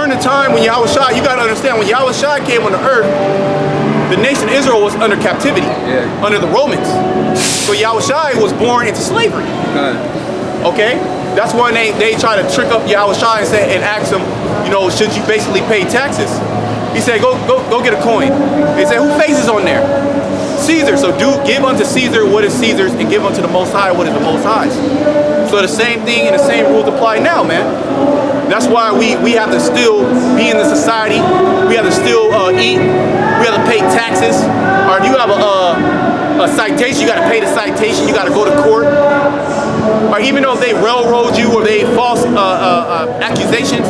during the time when Yahushua, you got to understand, when Yahushua came on the earth, the nation of Israel was under captivity, under the Romans. So Yahushua was born into slavery. Okay? That's when they try to trick up Yahushua and ask him, you know, should you basically pay taxes? He said, go get a coin. They said, who face is on there? Caesar. So give unto Caesar what is Caesar's, and give unto the Most High what is the Most High's. So the same thing and the same rules apply now, man. That's why we have to still be in the society. We have to still eat. We have to pay taxes. Or if you have a citation, you got to pay the citation. You got to go to court. Or even though they railroad you or they false accusations,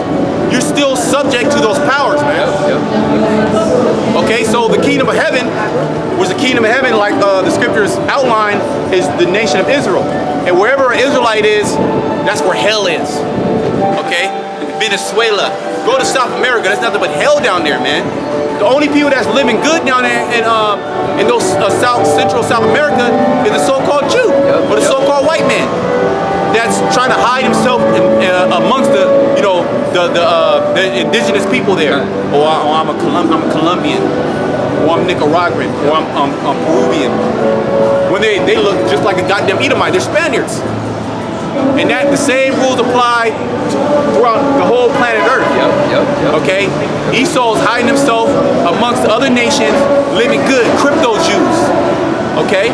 you're still subject to those powers, man. Okay, so the kingdom of heaven was the kingdom of heaven, like the scriptures outline, is the nation of Israel. And wherever an Israelite is, that's where hell is. Okay? Venezuela. Go to South America, there's nothing but hell down there, man. The only people that's living good down there in those Central South America is the so-called Jew, or the so-called white man that's trying to hide himself amongst the indigenous people there. Or I'm a Colombian, or I'm Nicaraguan, or I'm Peruvian. When they look just like a goddamn Edomite, they're Spaniards. And that the same rules apply throughout the whole planet Earth. Okay? Esau's hiding himself amongst the other nations, living good, crypto Jews. Okay?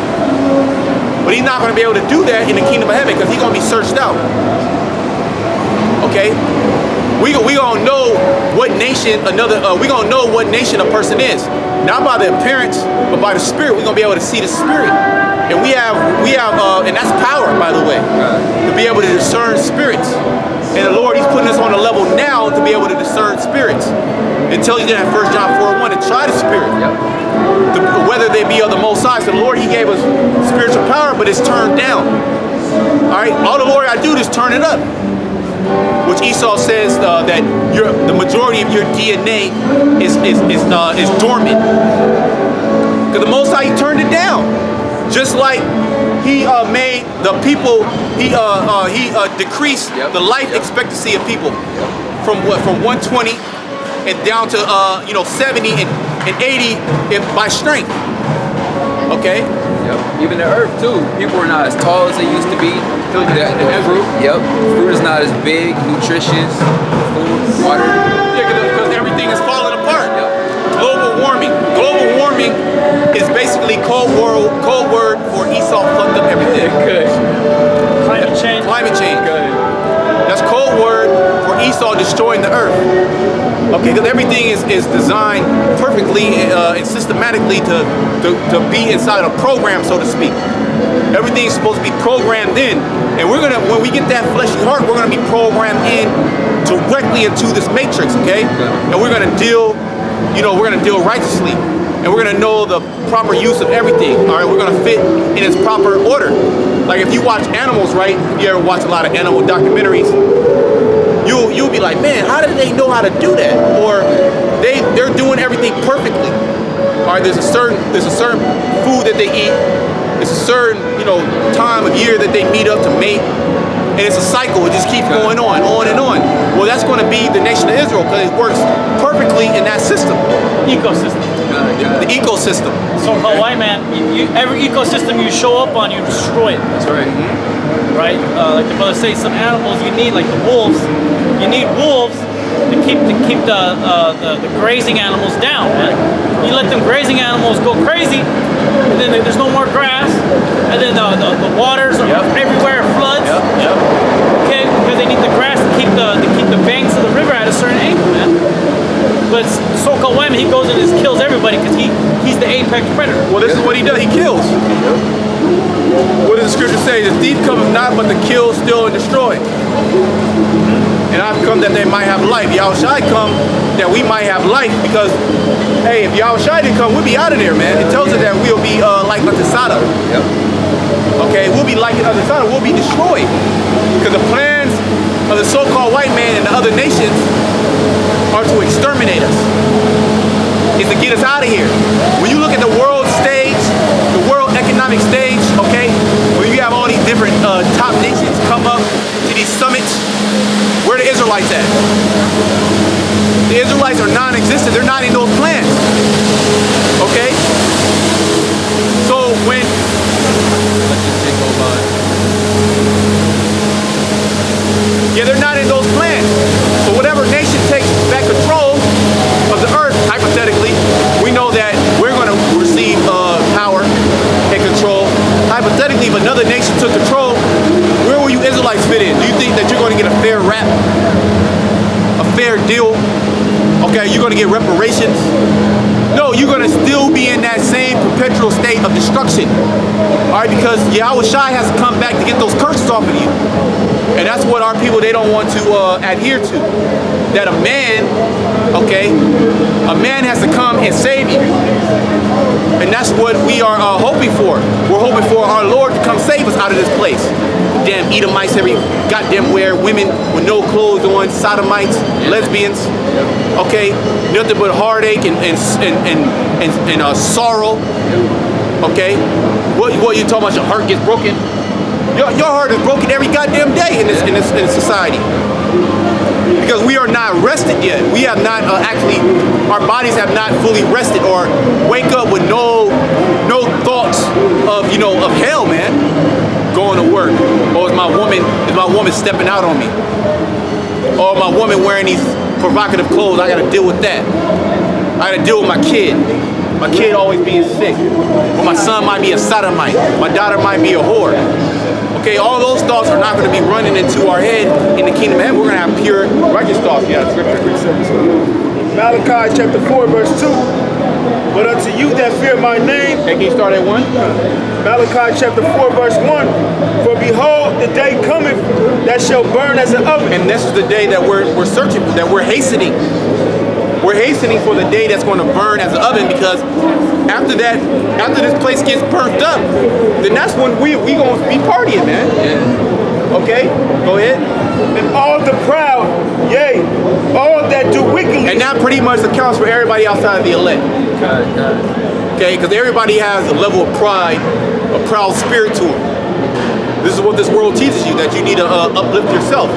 But he's not going to be able to do that in the kingdom of heaven because he's going to be searched out. Okay? We going to know what nation we going to know what nation a person is. Not by the appearance, but by the spirit. We're going to be able to see the spirit. And we have, and that's power, by the way, to be able to discern spirits. And the Lord, He's putting us on a level now to be able to discern spirits. It tells you that in 1 John 4:1 to try the spirit, whether they be of the Most High. So the Lord, He gave us spiritual power, but it's turned down. All right, all the Lord I do is turn it up. Which Esau says that the majority of your DNA is dormant. Because the Most High, He turned it down. Just like He made the people, He decreased the life expectancy of people from 120 and down to 70 and 80 by strength. Okay. Even the earth too. People are not as tall as they used to be. The fruit. Fruit is not as big. Nutritious. Food, water. Yeah, because everything is falling apart. Global warming. Global warming is basically code word for Esau fucked up everything. Good. Climate change. Climate change. Good. That's code word for Esau destroying the earth. Okay, because everything is designed perfectly and systematically to be inside a program, so to speak. Everything is supposed to be programmed in, and when we get that fleshy heart, we're gonna be programmed in directly into this matrix. Okay, and we're gonna deal righteously, and we're gonna know the proper use of everything. All right, we're gonna fit in its proper order. Like if you watch animals, right? If you ever watch a lot of animal documentaries, you'll be like, man, how did they know how to do that? Or they're doing everything perfectly. All right, there's a certain food that they eat. There's a certain time of year that they meet up to mate, and it's a cycle. It just keeps going on and on. Well, that's going to be the nation of Israel because it works perfectly in that system. Ecosystem. The ecosystem. So, white man, every ecosystem you show up on, you destroy it. That's right. Right? Like the brother says, some animals you need, like the wolves. You need wolves to keep the grazing animals down, man. You let them grazing animals go crazy, and then there's no more grass, and then the waters are everywhere, floods. Okay, because they need the grass to keep the banks of the river at a certain angle, man. But so-called white man, he goes and just kills everybody because he's the apex predator. Well, this is what he does. He kills. What does the scripture say? The thief cometh not but to kill, steal, and destroy. And I've come that they might have life. Yahushua come that we might have life, because, hey, if Yahushua didn't come, we'll be out of there, man. It tells us that we'll be like unto Sodom. Okay, we'll be like unto Sodom. We'll be destroyed. Because the plans of the so-called white man and the other nations are to exterminate us. Is to get us out of here. When you look at the world stage, the world economic stage, okay, where you have all these different top nations come up to these summits, where the Israelites at? Israelites are non-existent. They're not in those plans. Okay? So when they're not in those plans. So whatever nation takes back control of the earth, hypothetically, we know that we're going to receive power and control. Hypothetically, if another nation took control, where will you Israelites fit in? Do you think that you're going to get a fair rap? A fair deal? Okay, you're going to get reparations? No, you're going to still be in that same perpetual state of destruction. All right, because Yahweh Shai has to come back to get those curses off of you. And that's what our people, they don't want to adhere to. That a man, okay, a man has to come and save you. And that's what we are hoping for. We're hoping for our Lord to come save us out of this place. Damn Edomites every goddamn where, women with no clothes on, sodomites, lesbians, okay, nothing but heartache and sorrow, okay. What you talking about? Your heart gets broken. Your heart is broken every goddamn day in this society. Because we are not rested yet. We have not actually, our bodies have not fully rested or wake up with no thoughts of, of hell, man. Going to work. Or is my woman stepping out on me? Or my woman wearing these provocative clothes? I gotta deal with that. I gotta deal with my kid. My kid always being sick. Or my son might be a sodomite. My daughter might be a whore. Okay, all those thoughts are not going to be running into our head in the kingdom of heaven. We're going to have pure righteous thoughts. Yeah, scripture. Malachi chapter 4, verse 2. But unto you that fear my name. Hey, can you start at 1? Malachi chapter 4, verse 1. For behold, the day cometh that shall burn as an oven. And this is the day that we're searching for, that we're hastening. We're hastening for the day that's going to burn as an oven, because after this place gets burnt up, then that's when we going to be partying, man. Yeah. Okay? Go ahead. And all the proud, yea, all that do wickedly. And that pretty much accounts for everybody outside of the elect. Okay? Because everybody has a level of pride, a proud spirit to them. This is what this world teaches you, that you need to uplift yourself.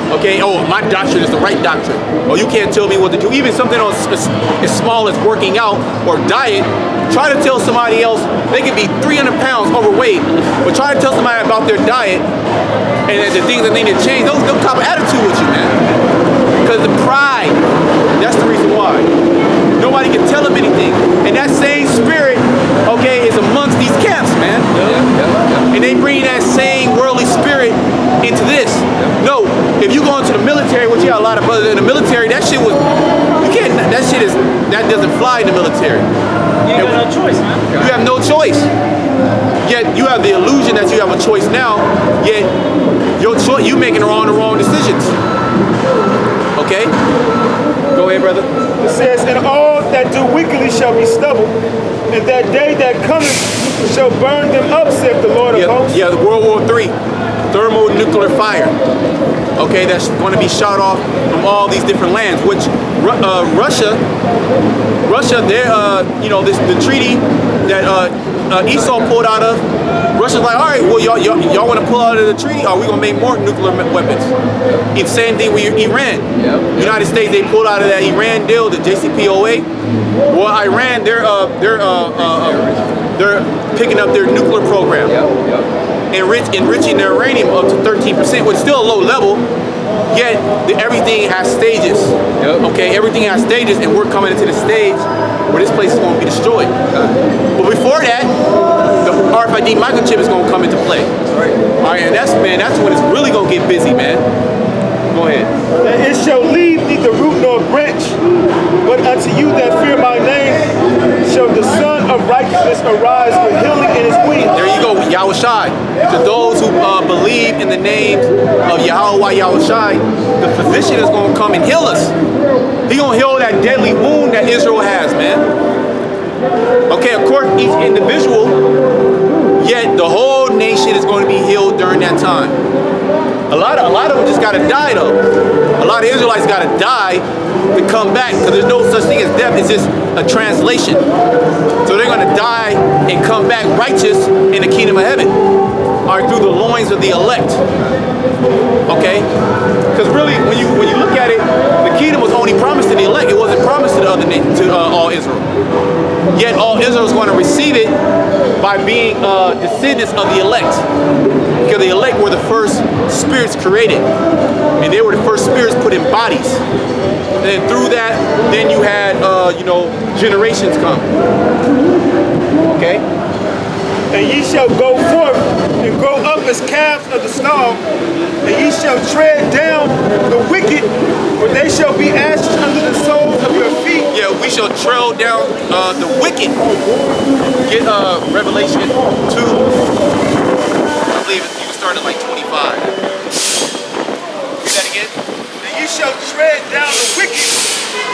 Okay, oh, my doctrine is the right doctrine. Oh, you can't tell me what to do. Even something as small as working out or diet, try to tell somebody else, they could be 300 pounds overweight, but try to tell somebody about their diet and the things that they need to change, they'll cop an attitude with you, man. Because the pride, that's the reason why. Nobody can tell them anything. And that same spirit, okay, is amongst these camps, man. And they bring that same worldly spirit into this. No, if you go into the military, which you got a lot of brothers in the military, that doesn't fly in the military. You have no choice, man. You have no choice. Yet you have the illusion that you have a choice now, yet you making the wrong decisions. Okay? Go ahead, brother. It says, and all that do wickedly shall be stubble, and that day that cometh shall burn them up, saith the Lord of hosts. Yeah, the World War III. Thermonuclear fire, okay, that's going to be shot off from all these different lands. Which Russia, they're the treaty that Esau pulled out of. Russia's like, all right, well, y'all want to pull out of the treaty? Are we going to make more nuclear weapons? It's the same thing with Iran. United States, they pulled out of that Iran deal, the JCPOA. Well, Iran, they're picking up their nuclear program. Enriching their uranium up to 13%, which is still a low level, yet everything has stages. Okay, everything has stages, and we're coming into the stage where this place is going to be destroyed. But before that, the RFID microchip is going to come into play. All right, and that's when it's really going to get busy, man. Go ahead. And it shall leave neither root nor branch, but unto you that fear my name shall the Son of Righteousness arise with healing in his wings. There you go, Yahweh Shai. To those who believe in the name of Yahweh Shai, the physician is going to come and heal us. He's going to heal that deadly wound that Israel has, man. Okay, of course, each individual, yet the whole nation is going to be healed during that time. A lot of them just got to die, though. A lot of Israelites got to die to come back, because there's no such thing as death. It's just a translation. So they're going to die and come back righteous in the kingdom of heaven, or through the loins of the elect. Okay? Because really, when you look at it, the kingdom was only promised to the elect. Israel is going to receive it by being descendants of the elect. Because the elect were the first spirits created. And they were the first spirits put in bodies. And then through that, then you had, generations come. Okay? And ye shall go forth and grow up as calves of the stall, and ye shall tread down the wicked, for they shall be ashes under the soles of your feet. Yeah, we shall trail down the wicked. Get Revelation 2. I believe you can start at like 25. Read that again. And ye shall tread down the wicked,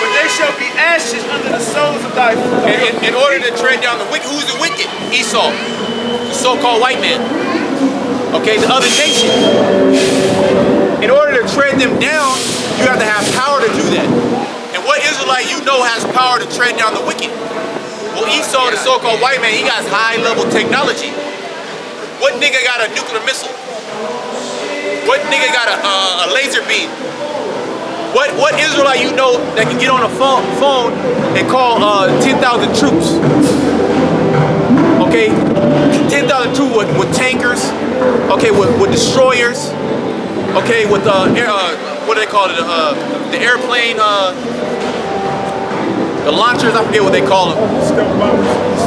for they shall be ashes under the soles of thy feet. In order to tread down the wicked, who's the wicked? Esau, the so-called white man. Okay, the other nation. In order to tread them down, you have to have power to do that. And what Israelite you know has power to tread down the wicked? Well, Esau, the so-called white man, he got high-level technology. What nigga got a nuclear missile? What nigga got a laser beam? What Israelite you know that can get on a phone and call 10,000 troops? Okay, 10,000 troops with tankers, okay, with destroyers, okay, with what do they call it? The airplane, the launchers, I forget what they call them.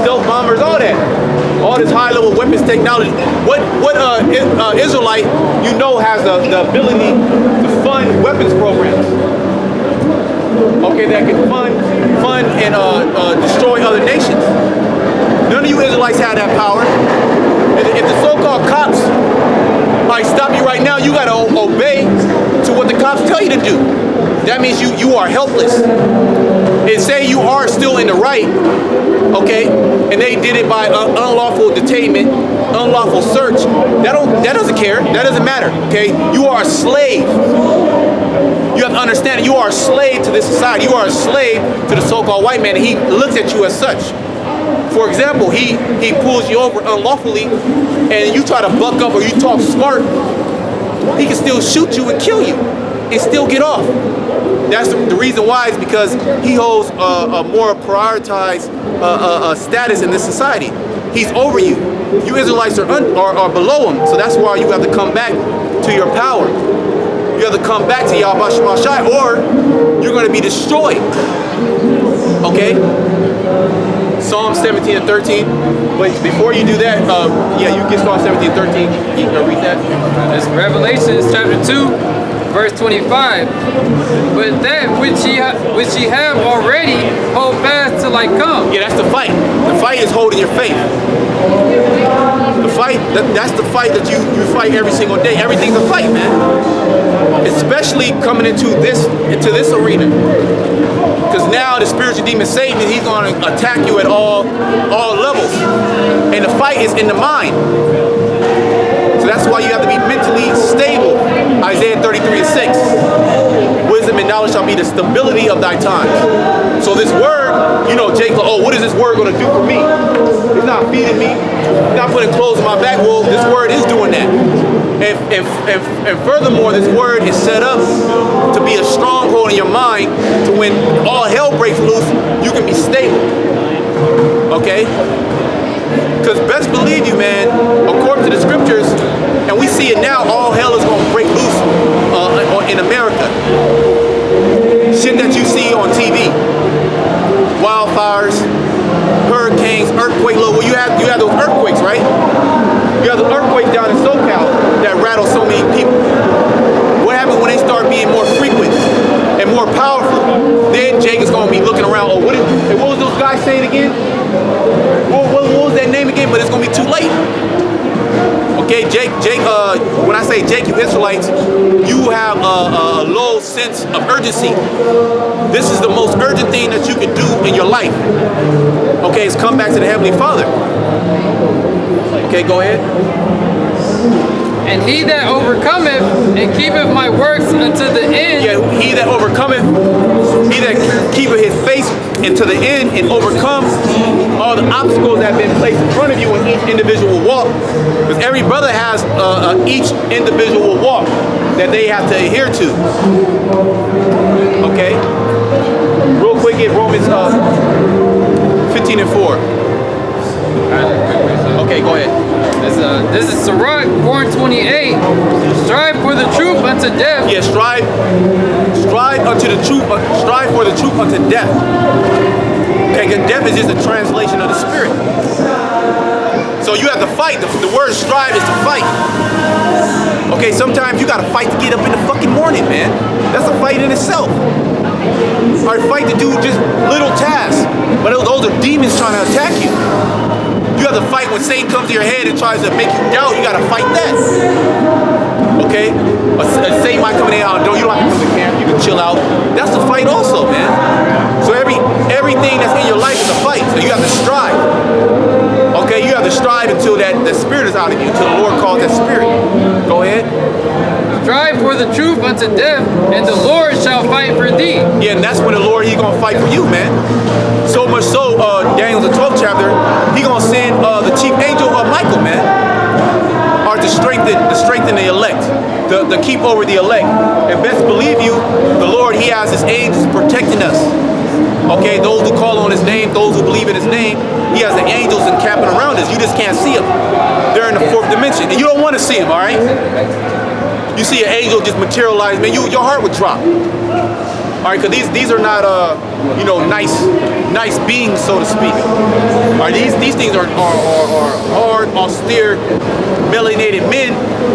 Stealth bombers, all that. All this high-level weapons technology. What Israelite you know has the ability to fund weapons programs? Okay, that can fund and destroy other nations. None of you Israelites have that power. If the so-called cops might stop you right now, you gotta obey to what the cops tell you to do. That means you are helpless. And say you are still in the right, okay, and they did it by unlawful detainment, unlawful search. That doesn't care. That doesn't matter. Okay, you are a slave. You have to understand that you are a slave to this society. You are a slave to the so-called white man, and he looks at you as such. For example, he pulls you over unlawfully, and you try to buck up or you talk smart, he can still shoot you and kill you and still get off. That's the reason why is because he holds a more prioritized status in this society. He's over you. You Israelites are below him, so that's why you have to come back to your power. You have to come back to Yahweh Shema Shai, or you're going to be destroyed. Okay? Psalm 17 and 13. But before you do that, you get Psalm 17 and 13. You can read that. It's Revelation chapter 2, verse 25. But that which ye have already, hold fast till I come. Yeah, that's the fight. The fight is holding your faith. The fight, that's the fight that you fight every single day. Everything's a fight, man. Especially coming into this arena. Because now the spiritual demon Satan, he's going to attack you at all levels. And the fight is in the mind. So that's why you have to be mentally stable. Isaiah 33 and 6. Wisdom and knowledge shall be the stability of thy times. So this word, Jacob, what is this word going to do for me? It's not feeding me. It's not putting clothes on my back. Well, this word is doing that. And furthermore, this word is set up to be a stronghold in your mind to when all hell breaks loose, you can be stable. Okay? Because best believe you, man, according to the scriptures, and we see it now, all hell is going to break loose in America. Shit that you see on TV. Wildfires, hurricanes, earthquake. Well, you have those earthquakes, right? You have the earthquake down in SoCal that rattle so many people. What happens when they start being more frequent and more powerful? Then Jake is going to be looking around. What was those guys saying again? What was that name again? But it's going to be too late. Okay, Jake. When I say Jake, you Israelites, you have a low sense of urgency. This is the most urgent thing that you can do in your life. Okay, it's come back to the Heavenly Father. Okay, go ahead. And he that overcometh and keepeth my works unto the end. Yeah, he that overcometh, he that keepeth his faith unto the end and overcome all the obstacles that have been placed in front of you in each individual walk. Because every brother has each individual walk that they have to adhere to. Okay? Real quick, get Romans 15 and 4. Okay, go ahead. This is Sirach 4:28. Strive for the truth unto death. Yeah, strive unto the truth. Strive for the truth unto death. Okay, because death is just a translation of the spirit. So you have to fight. The word strive is to fight. Okay, sometimes you gotta fight to get up in the fucking morning, man. That's a fight in itself. Or fight to do just little tasks. But those are demons trying to attack you. You have to fight when Satan comes to your head and tries to make you doubt. You gotta fight that. Okay? Satan might come in there, you don't have to come to camp, you can chill out. That's the fight also, man. So everything that's in your life is a fight. So you have to strive. Okay, you have to strive until that spirit is out of you, until the Lord calls that spirit. Go ahead. Strive for the truth unto death, and the Lord shall fight for thee. Yeah, and that's when the Lord, He's gonna fight for you, man. So much so, Daniel, the 12th chapter, He gonna send the chief angel of Michael, man, or to strengthen the elect, to keep over the elect. And best believe you, the Lord, He has His angels protecting us. Okay, those who call on His name, those who believe in His name, He has the angels encamping around us. You just can't see them. They're in the fourth dimension, and you don't want to see them, all right? You see an angel just materialize, man, your heart would drop. All right, because these are not, nice beings, so to speak. All right, these things are hard, austere, melanated men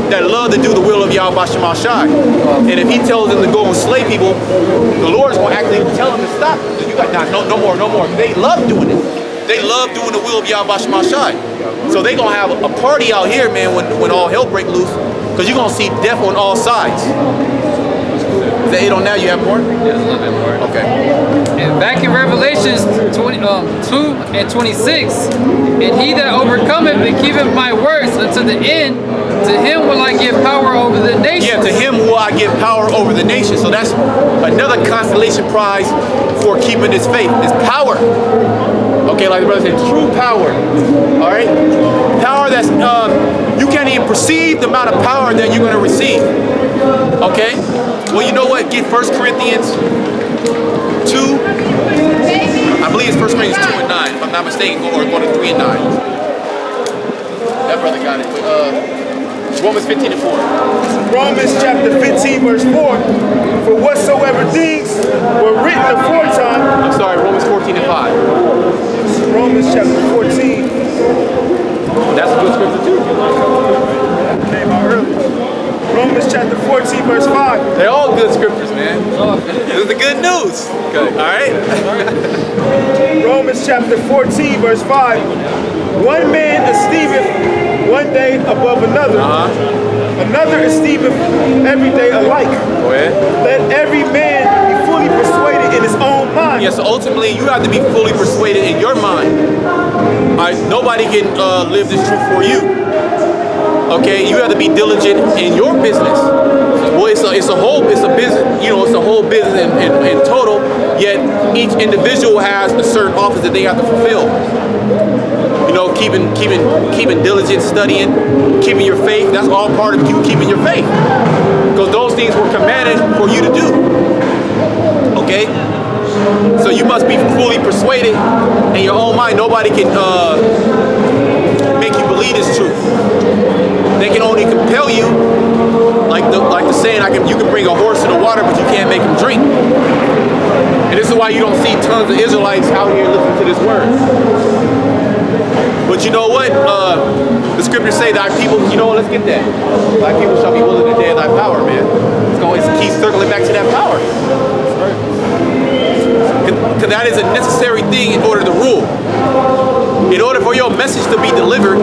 that love to do the will of Yahweh Shema Shai. And if He tells them to go and slay people, the Lord's going to actually tell them to stop. You got no more. They love doing it. They love doing the will of Yahweh Shema Shai. So they going to have a party out here, man, when all hell break loose. Because you're going to see death on all sides. Is that it on now? You have more? There's a little bit more. Okay. And back in Revelations 2 and 26, and he that overcometh and keepeth my words unto the end, to him will I give power over the nations. Yeah, to him will I give power over the nations. So that's another consolation prize for keeping this faith. It's power. Okay, like the brother said, true power. All right? Power that's, you can't even perceive the amount of power that you're going to receive. Okay? Well, you know what? Get 1 Corinthians 2. I believe it's 1 Corinthians 2 and 9. If I'm not mistaken, or go to 3 and 9. That brother got it. But, Romans 15 and 4. Romans chapter 15, verse 4. For whatsoever things were written aforetime. I'm sorry, Romans 14 and 5. Romans chapter 14. That's a good scripture too. Came out early. Romans chapter 14, verse 5. They're all good scriptures, man. This is the good news. Okay. All right. Romans chapter 14, verse 5. One man esteemeth one day above another. Another esteemeth every day alike. Go ahead. Let every man be fully persuaded in his own mind. Yeah, so ultimately you have to be fully persuaded in your mind. All right, nobody can live this truth for you. Okay, you have to be diligent in your business. Well, it's a whole business, it's a whole business in total, yet each individual has a certain office that they have to fulfill. Keeping diligent, studying, keeping your faith, that's all part of you keeping your faith. Because those things were commanded for you to do. Okay? So you must be fully persuaded in your own mind. Nobody can make you believe this truth. They can only compel you, like the saying, you can bring a horse to the water, but you can't make him drink. And this is why you don't see tons of Israelites out here listening to this word. But you know what? The scriptures say thy people, let's get that. Thy people shall be willing to dare thy power, man. It's keep circling back to that power. Because that is a necessary thing in order to rule. In order for your message to be delivered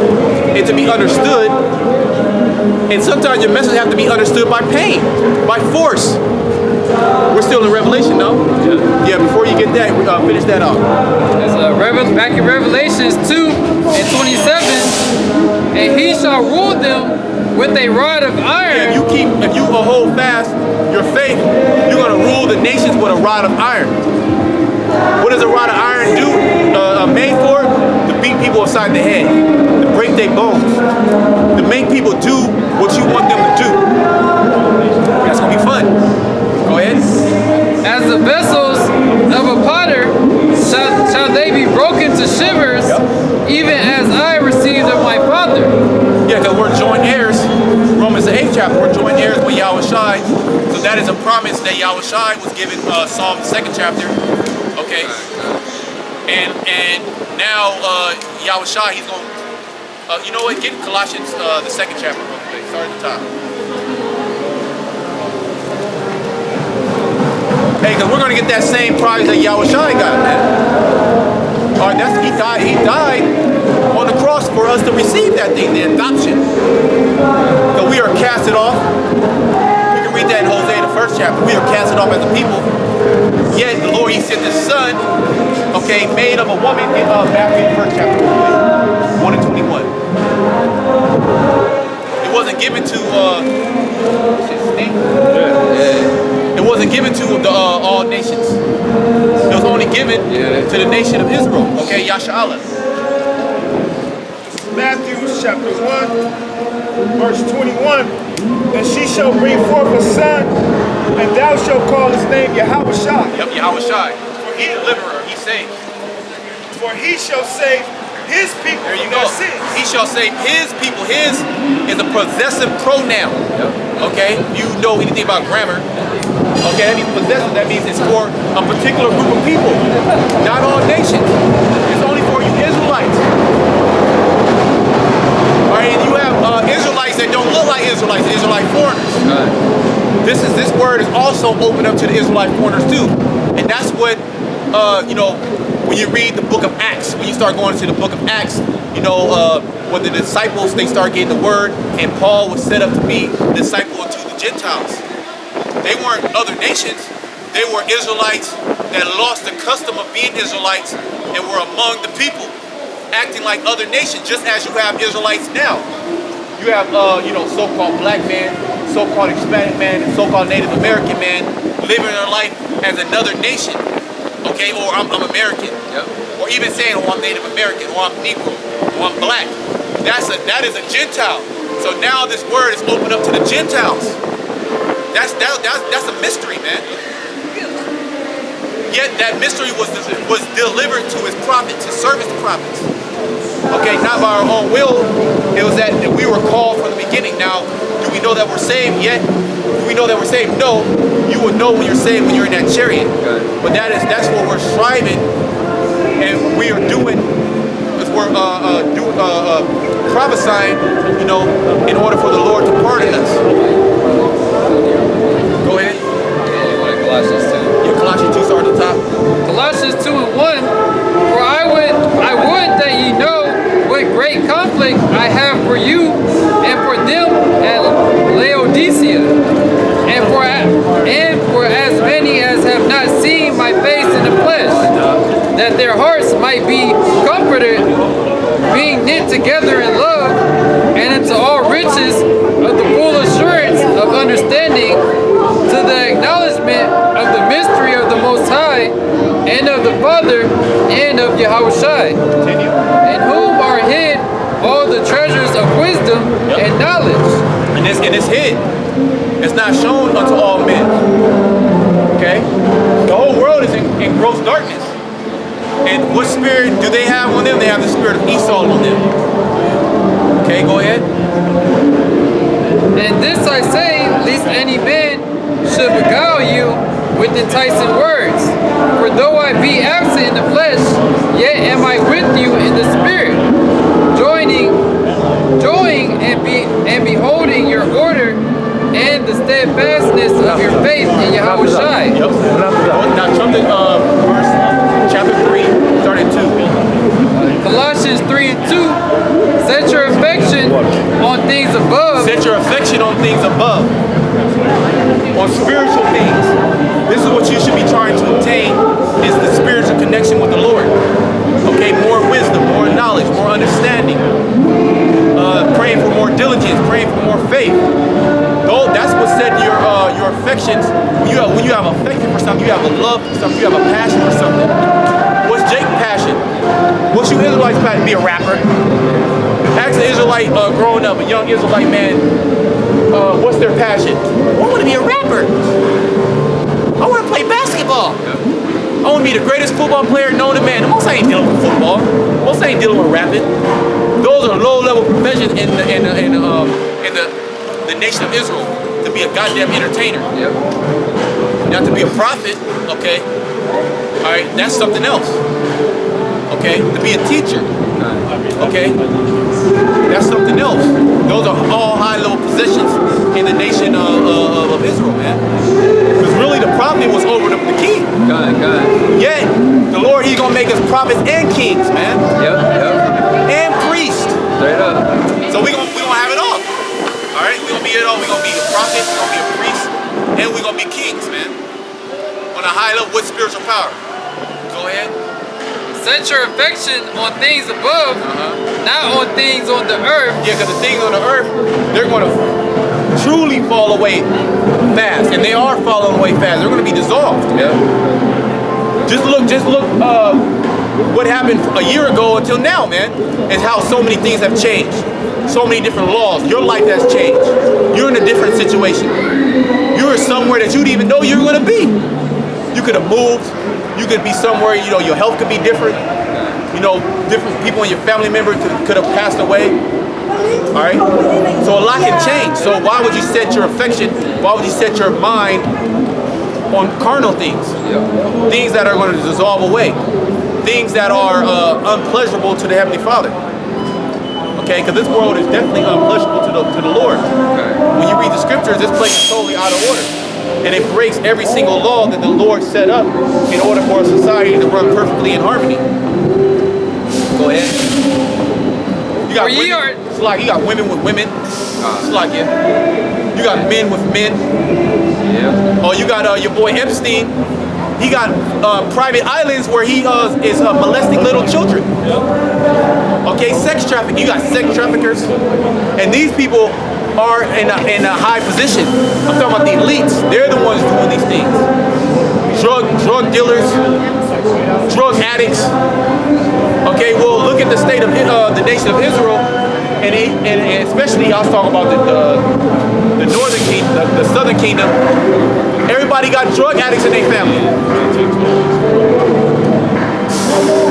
and to be understood, and sometimes your message have to be understood by pain, by force. We're still in Revelation, though. Yeah, before you get that, finish that off. Back in Revelations 2 and 27, and he shall rule them with a rod of iron. Yeah, if you will hold fast your faith, you're going to rule the nations with a rod of iron. What does a rod of iron do? Made for? To beat people upside the head, to break their bones, to make people do what you want them to do. That's going to be fun. Go ahead. As the vessels of a potter shall they be broken to shivers, even as Yahweh Shai. So that is a promise that Yahweh Shai was given, Psalm 2nd chapter. Okay. And now Yahweh Shai, he's going you know what, get Colossians the 2nd chapter real quick. Start at the top. Hey, because we're going to get that same prize that Yahweh Shai got, man. All right, he died on the cross for us to receive that thing, the adoption. So we are casted off. You can read that in Hosea, the 1st chapter. We are casted off as a people. Yet the Lord, he sent his son, okay, made of a woman in Matthew, the 1st chapter, 1 and 21. It wasn't given to, it wasn't given to all nations. It was only given to the nation of Israel. Okay, Yasha'Allah. Matthew chapter 1, verse 21. And she shall bring forth a son, and thou shalt call his name Yahweh Shai. Yep, Yahweh Shai. For he deliverer, he saved. For he shall save his people There you from go. their sins. He shall save his people. His is a possessive pronoun. Okay, you know anything about grammar. Okay, that means possessive. That means it's for a particular group of people, not all nations. It's only for you Israelites. All right, and you have Israelites that don't look like Israelites, Israelite foreigners. This word is also open up to the Israelite foreigners too, and that's what you know. When you read the book of Acts, when you start going into the book of Acts, you know, when the disciples, they start getting the word, and Paul was set up to be disciple to the Gentiles. They weren't other nations. They were Israelites that lost the custom of being Israelites and were among the people, acting like other nations, just as you have Israelites now. You have, you know, so-called black man, so-called Hispanic man, and so-called Native American man living their life as another nation. Okay, or I'm American, or even saying, oh, I'm Native American, or I'm Negro, or I'm black. That is a Gentile. So now this word is opened up to the Gentiles. That's a mystery, man. Yet that mystery was delivered to his prophets, his servants, the prophets. Okay, not by our own will. It was that we were called from the beginning. Now, do we know that we're saved yet? Do we know that we're saved? No. You would know when you're saved when you're in that chariot. But that's what we're striving, and we are doing. Is we're prophesying, you know, in order for the Lord to pardon us. Go ahead. Colossians 2. Yeah, Colossians 2 start at the top. Colossians 2 and 1. For I would that ye know what great conflict I have for you and for them at Laodicea, and for as many as have not seen my face in the flesh, that their hearts might be comforted, being knit together in love, and into all riches of the full assurance of understanding, to the acknowledgement of the mystery of the Most High, and of the Father, and of Yahweh Shai, in whom are hid all the treasures of wisdom and knowledge. And it's hid. It's not shown unto all men. Okay? The whole world is in gross darkness. And what spirit do they have on them? They have the spirit of Esau on them. Okay, go ahead. And this I say, lest any man should beguile you with enticing words. For though I be absent in the flesh, yet am I with you in the spirit, joining and beholding your order and the steadfastness of your faith in Yahweh Shai. Yep. Now jump to verse chapter 3, start at 2. Colossians 3 and 2. Set your affection on things above. Set your affection on things above, on spiritual things. This is what you should be trying to obtain, is the spiritual connection with the Lord. Okay, more wisdom, more knowledge, more understanding. Praying for more diligence, praying for more faith. Though that's what set your affections. When you have affection for something, you have a love for something, you have a passion for something. What's Jake's passion? What's you Israelites' passion? Be a rapper. Ask an Israelite growing up, a young Israelite man, what's their passion? I want to be a rapper. I want to play basketball. I want to be the greatest football player known to man. Most ain't dealing with football. Most ain't dealing with rapping. Those are low-level professions in the nation of Israel. to be a goddamn entertainer. Yep. Now to be a prophet, okay, all right, that's something else. Okay, to be a teacher, okay, that's something else. Those are all high-level positions in the nation of Israel, man. Because really the prophet was over the king. God. Yet, the Lord, he's gonna make us prophets and kings, man. Yep. And priests. Straight up. So we gonna have it all. All right, we gonna be it all. We gonna be a prophet, we gonna be a priest, and we gonna be kings, man. On a high level with spiritual power. Go ahead. Set your affection on things above, not on things on the earth. Yeah, because the things on the earth, they're gonna truly fall away fast, and they are falling away fast. They're gonna be dissolved. Yep. Just look. What happened a year ago until now, man, and how so many things have changed. So many different laws. Your life has changed. You're in a different situation. You're somewhere that you didn't even know you were gonna be. You could have moved. You could be somewhere, you know, your health could be different. You know, different people in your family members could have passed away. All right? So a lot can change. So why would you set your affection, why would you set your mind on carnal things? Yep. Things that are going to dissolve away. Things that are unpleasurable to the Heavenly Father. Okay? Because this world is definitely unpleasurable to the Lord. Okay. When you read the scriptures, this place is totally out of order. And it breaks every single law that the Lord set up in order for a society to run perfectly in harmony. Go ahead. You got For ye women, are- it's like you got women with women. It's like you got men with men. Yep. Oh, you got your boy Epstein. He got private islands where he is molesting little children. Okay, sex trafficking. You got sex traffickers, and these people are in a high position. I'm talking about the elites. They're the ones doing these things. Drug dealers, drug addicts. Okay, well, look at the state of the nation of Israel, and especially I was talking about the northern kingdom, the southern kingdom. Everybody got drug addicts in their family.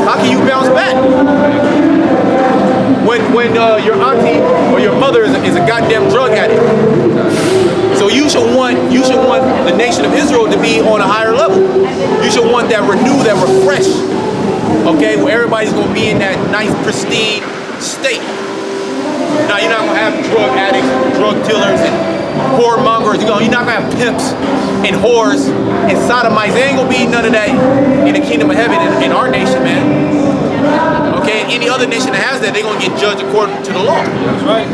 How can you bounce back? When your auntie or your mother is a goddamn drug addict. So you should want the nation of Israel to be on a higher level. You should want that renew, that refresh. Okay, where everybody's gonna be in that nice pristine state. Now you're not gonna have drug addicts, drug dealers, and whoremongers. You're not gonna have pimps and whores and sodomites. There ain't gonna be none of that in the kingdom of heaven in our nation, man. Okay, and any other nation that has that, they're gonna get judged according to the law. That's right.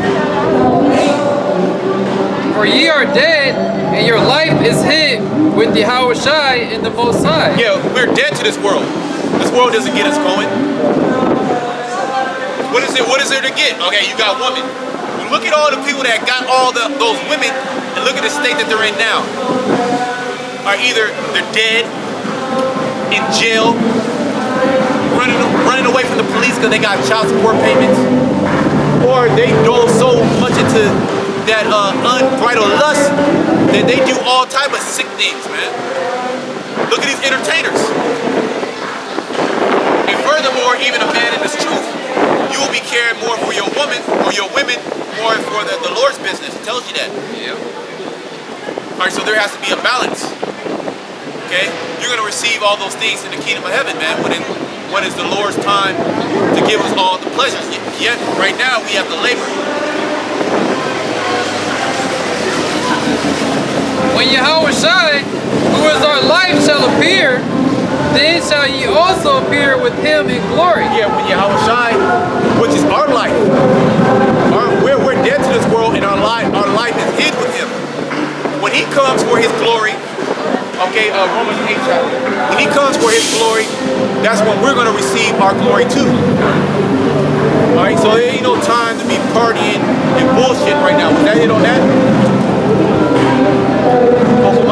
For ye are dead, and your life is hid with Yahushua in the Most High. Yeah, we're dead to this world. This world doesn't get us going. What is there to get? Okay, you got women. Well, look at all the people that got all those women, and look at the state that they're in now. Are either they're dead, in jail, running away from the police because they got child support payments, or they dove so much into that unbridled lust that they do all type of sick things, man. Look at these entertainers. And furthermore, even a man in this truth, you will be caring more for your woman or your women more for the Lord's business. It tells you that. Yep. All right, so there has to be a balance. Okay, you're gonna receive all those things in the kingdom of heaven, man. When is the Lord's time to give us all the pleasures? Yet right now we have to labor. When Yahushua, who is our life, shall appear, then shall ye also appear with him in glory. Yeah, when Yahushua, which is our life, we're dead to this world, and our life is hid with him. When he comes for his glory, okay, Romans 8 chapter. When he comes for his glory, that's when we're going to receive our glory too. All right, so there ain't no time to be partying and bullshit right now. Was that it on that?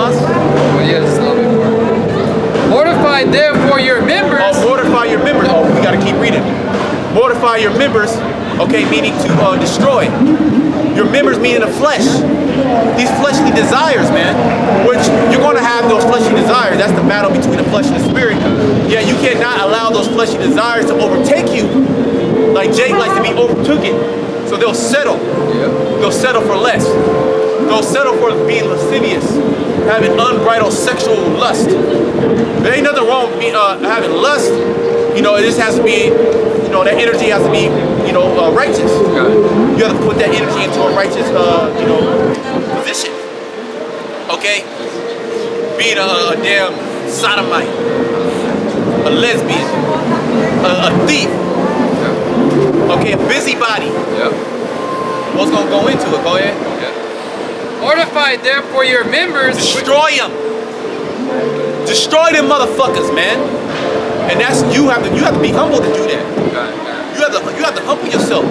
Oh, yes, a little bit more. Mortify therefore your members. Oh, mortify your members. Oh, we got to keep reading. Mortify your members, okay, meaning to destroy. Your members meaning the flesh. These fleshly desires, man, which you're going to have those fleshly desires. That's the battle between the flesh and the spirit. Yeah, you cannot allow those fleshly desires to overtake you. Like Jake likes to be overtaken. So they'll settle. Yep. They'll settle for less. Don't settle for being lascivious, having unbridled sexual lust. There ain't nothing wrong with having lust. You know, it just has to be, you know, that energy has to be, you know, righteous. You have to put that energy into a righteous, you know, position. Okay? Being a damn sodomite, a lesbian, a thief, okay, a busybody. What's gonna go into it? Go ahead. Mortify therefore your members. Destroy them. Destroy them motherfuckers, man. And that's you have to be humble to do that. You have to humble yourself,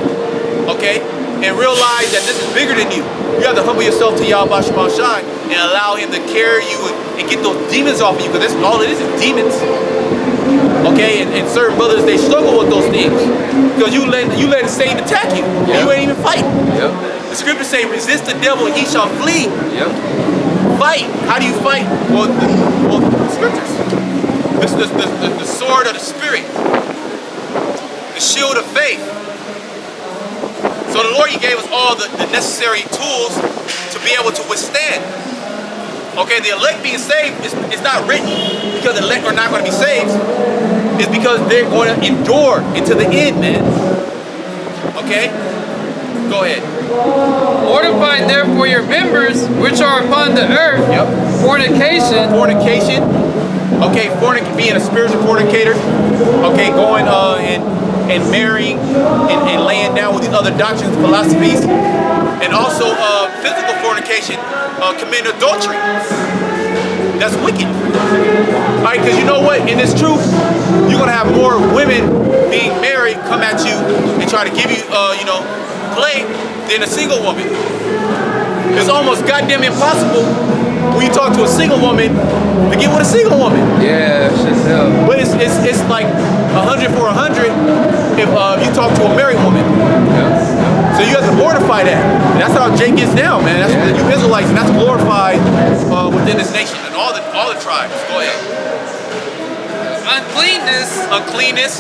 okay? And realize that this is bigger than you. You have to humble yourself to Yahweh Shema Shai and allow him to carry you and get those demons off of you, because that's all it is demons. Okay, and certain brothers, they struggle with those things because you let Satan attack you and you ain't even fight. The scriptures say, resist the devil and he shall flee. Fight. How do you fight? Well, the scriptures. This is the sword of the spirit, the shield of faith. So the Lord, he gave us all the necessary tools to be able to withstand. Okay, the elect being saved is not written because the elect are not going to be saved. It's because they're going to endure into the end, man. Okay? Go ahead. Mortify therefore your members which are upon the earth. Fornication. Fornication. Okay, being a spiritual fornicator. Okay, going and marrying and laying down with the other doctrines, philosophies, and also physical fornication, committing adultery. That's wicked. All right, because you know what? In this truth, you're gonna have more women being married come at you and try to give you, you know, play than a single woman. It's almost goddamn impossible when you talk to a single woman to get with a single woman. Yeah, shit's hell. But it's like 100 for 100 if you talk to a married woman. So you have to mortify that. And that's how Jake gets down, man. That's the you Israelites, and that's glorified within this nation and all the tribes. Go ahead. Uncleanness. Uncleanness.